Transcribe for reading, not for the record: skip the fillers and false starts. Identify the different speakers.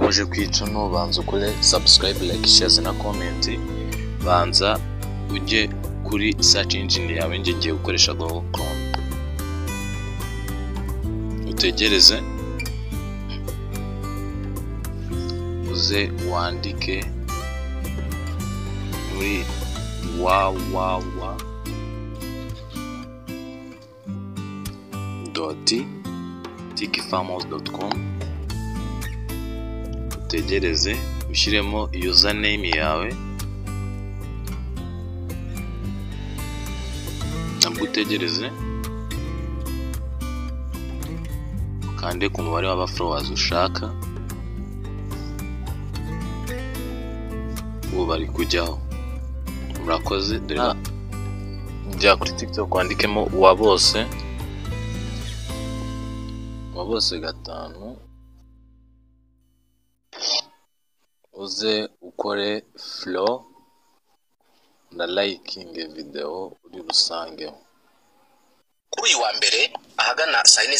Speaker 1: uje kwica no banza ukore subscribe, like, share na comment. Banza ujye kuri search engine yawe, ngiye gukoresha Google Chrome. Utegereze uze wandike muri www.tikifarmers.com. utegereze ushyiremo username yawe, nabwo utegereze ukande ku mubare w'aba followers ushaka, ubu bari kujyaho. Murakoze. Dore njya kuri TikTok wandikemo Uwabose 5, uze ukore flow na liking video uri rusange.
Speaker 2: Kuri uyu wa mbere ahagana saa 4